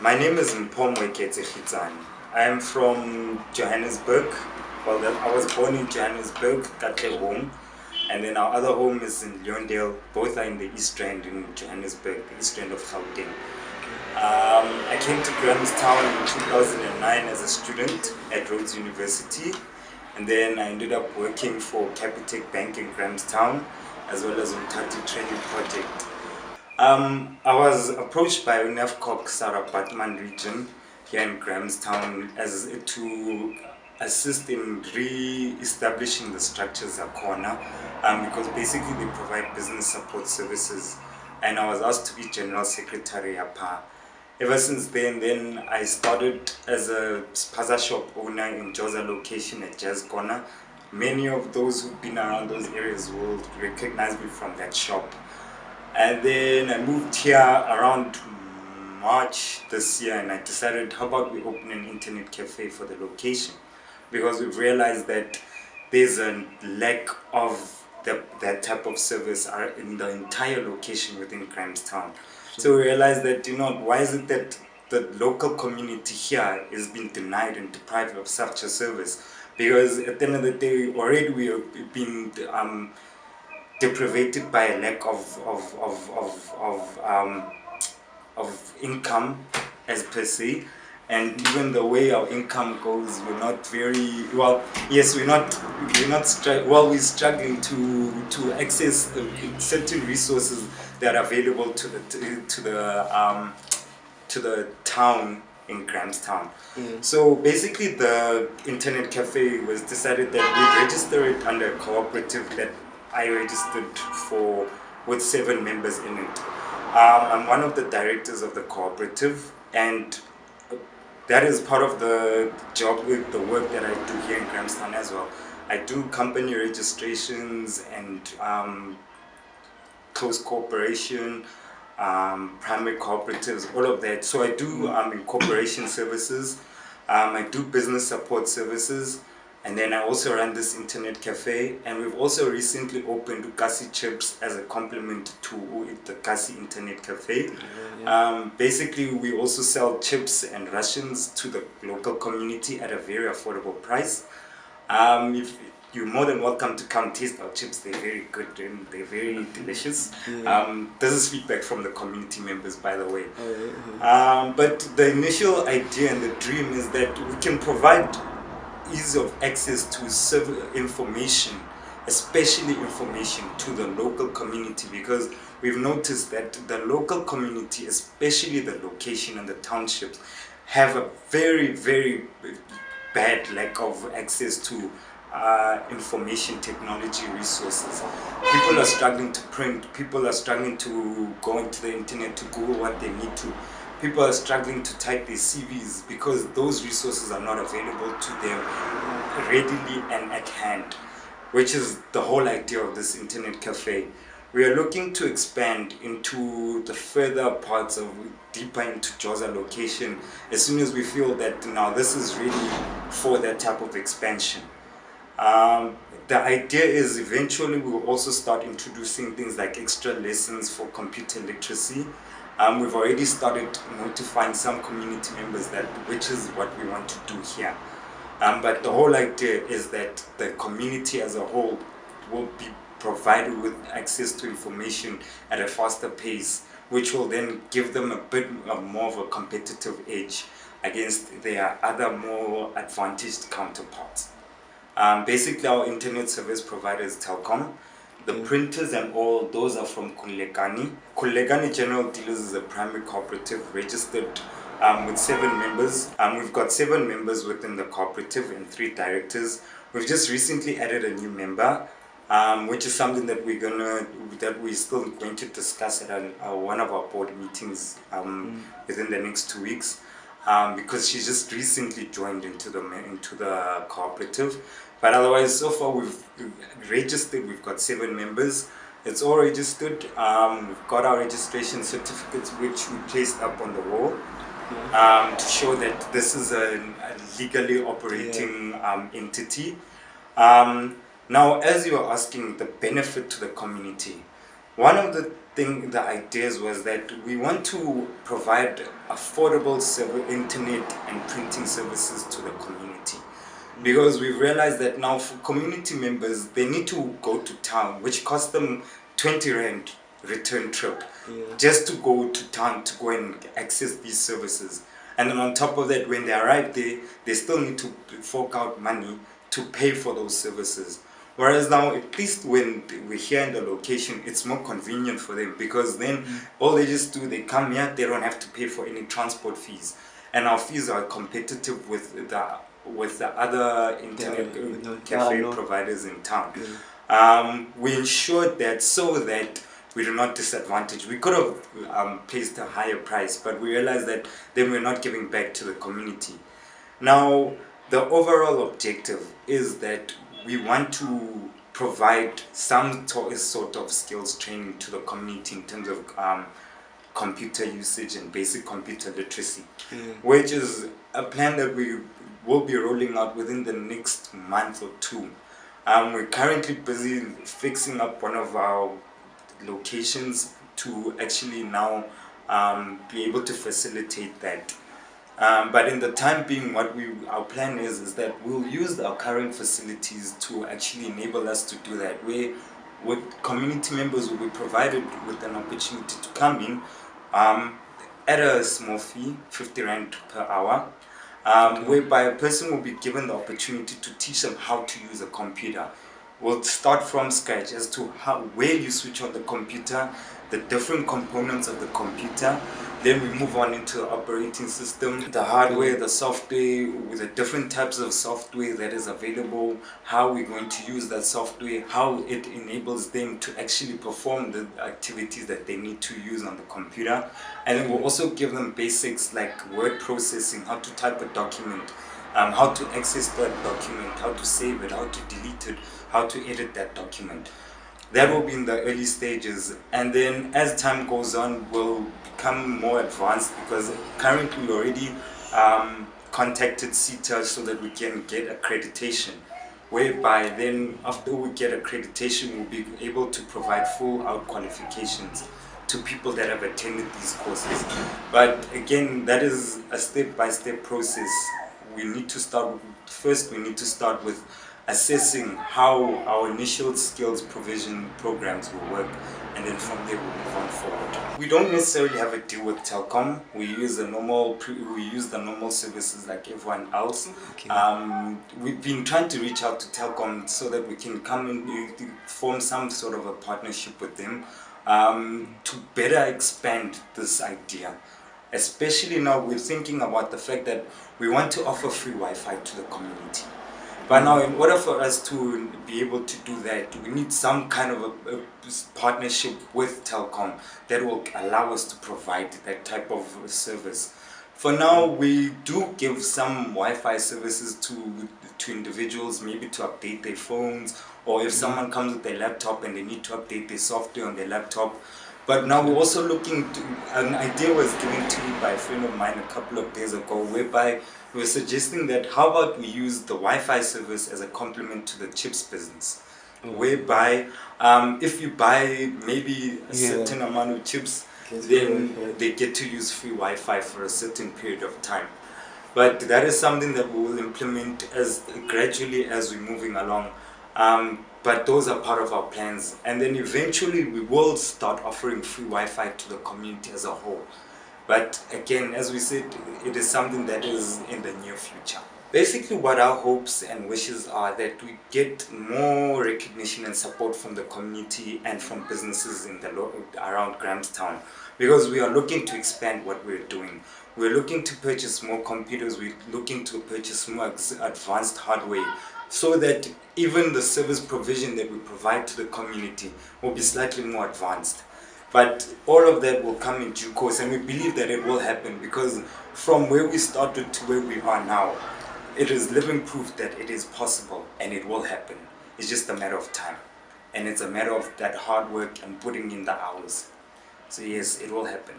My name is Mpho Moeketsi Kitsane. I am from Johannesburg. Well, I was born in Johannesburg, Katle home, and then our other home is in Leondale. Both are in the East Rand in Johannesburg, the East Rand of Gauteng. I came to Grahamstown in 2009 as a student at Rhodes University, and then I ended up working for Capitec Bank in Grahamstown, as well as Umtati Training Project. I was approached by UNEFCOC Sarah Batman region here in Grahamstown to assist in re-establishing the structures at corner, because basically they provide business support services, and I was asked to be General Secretary at PA. Ever since then I started as a spaza shop owner in Joza location at Jazz Corner. Many of those who've been around those areas will recognize me from that shop. And then I moved here around March this year, and I decided, how about we open an internet cafe for the location? Because we've realized that there's a lack of that type of service in the entire location within Grahamstown. So we realized that, why is it that the local community here is being denied and deprived of such a service? Because at the end of the day, already we are being deprivated by a lack of income as per se, and even the way our income goes, we're not very well. Yes, we're struggling to access certain resources that are available to the town in Grahamstown. So basically, the internet cafe was decided that we register it under a cooperative that I registered with 7 members in it. I'm one of the directors of the cooperative, and that is part of the job with the work that I do here in Grahamstown as well. I do company registrations and close cooperation, primary cooperatives, all of that. So I do incorporation services, I do business support services, and then I also run this internet cafe. And we've also recently opened eKasi chips as a complement to the eKasi internet cafe. Basically, we also sell chips and rations to the local community at a very affordable price. If you're more than welcome to come taste our chips. They're very good and they're very delicious. This is feedback from the community members, by the way. But the initial idea and the dream is that we can provide ease of access to information, especially information to the local community, because we've noticed that the local community, especially the location and the townships, have a very, very bad lack of access to information technology resources. People are struggling to print, people are struggling to go into the internet to Google what they need to. People are struggling to type their CVs because those resources are not available to them readily and at hand, which is the whole idea of this internet cafe. We are looking to expand into the further parts of deeper into Joza location as soon as we feel that now this is really for that type of expansion. The idea is eventually we will also start introducing things like extra lessons for computer literacy. We've already started notifying some community members that which is what we want to do here. But the whole idea is that the community as a whole will be provided with access to information at a faster pace, which will then give them a bit more of a competitive edge against their other more advantaged counterparts. Basically, our internet service provider is Telkom. The printers and all those are from Khulekani. Khulekani General Dealers is a primary cooperative registered with 7 members. We've got 7 members within the cooperative and 3 directors. We've just recently added a new member, which is something that we're still going to discuss at one of our board meetings within the next 2 weeks, because she just recently joined into the cooperative. But otherwise, so far we've registered. We've got 7 members. It's all registered. We've got our registration certificates, which we placed up on the wall to show that this is a legally operating entity. Now, as you are asking, the benefit to the community, one of the the ideas was that we want to provide affordable internet and printing services to the community. Because we've realized that now for community members, they need to go to town, which costs them 20 rand return trip, just to go to town to go and access these services. And then on top of that, when they arrive there, they still need to fork out money to pay for those services. Whereas now, at least when we're here in the location, it's more convenient for them, because then all they just do, they come here, they don't have to pay for any transport fees. And our fees are competitive with the other internet cafe providers in town. We ensured that so that we do not disadvantage. We could have placed a higher price, but we realized that then we're not giving back to the community. Now, the overall objective is that we want to provide some sort of skills training to the community in terms of computer usage and basic computer literacy, which is a plan that we will be rolling out within the next month or two. We're currently busy fixing up one of our locations to actually now be able to facilitate that. But in the time being, our plan is that we'll use our current facilities to actually enable us to do that, where with community members will be provided with an opportunity to come in at a small fee, 50 rand per hour, whereby a person will be given the opportunity to teach them how to use a computer. We'll start from scratch as to where you switch on the computer, the different components of the computer. Then we move on into the operating system, the hardware, the software, with the different types of software that is available, how we're going to use that software, how it enables them to actually perform the activities that they need to use on the computer. And then we'll also give them basics like word processing, how to type a document, how to access that document, how to save it, how to delete it, how to edit that document. That will be in the early stages, and then as time goes on, we'll become more advanced, because currently we already contacted CETA so that we can get accreditation, whereby then after we get accreditation, we'll be able to provide full out qualifications to people that have attended these courses. But again, that is a step-by-step process. We need to start with assessing how our initial skills provision programs will work, and then from there we'll move on forward. We don't necessarily have a deal with Telkom. We use the normal services like everyone else. We've been trying to reach out to Telkom so that we can come and form some sort of a partnership with them to better expand this idea. Especially now we're thinking about the fact that we want to offer free Wi-Fi to the community. But now, in order for us to be able to do that, we need some kind of a partnership with Telkom that will allow us to provide that type of service. For now, we do give some Wi-Fi services to individuals, maybe to update their phones, or if someone comes with their laptop and they need to update their software on their laptop. But now we're also looking to, an idea was given to me by a friend of mine a couple of days ago, whereby we're suggesting that how about we use the Wi-Fi service as a complement to the chips business, whereby if you buy maybe a certain amount of chips, then they get to use free Wi-Fi for a certain period of time. But that is something that we will implement as gradually as we're moving along. But those are part of our plans, and then eventually we will start offering free Wi-Fi to the community as a whole. But again, as we said, it is something that is in the near future. Basically, what our hopes and wishes are that we get more recognition and support from the community and from businesses in around Grahamstown, because we are looking to expand what we're doing. We're looking to purchase more computers, we're looking to purchase more advanced hardware, so that even the service provision that we provide to the community will be slightly more advanced. But all of that will come in due course, and we believe that it will happen, because from where we started to where we are now, it is living proof that it is possible and it will happen. It's just a matter of time, and it's a matter of that hard work and putting in the hours. So yes, it will happen.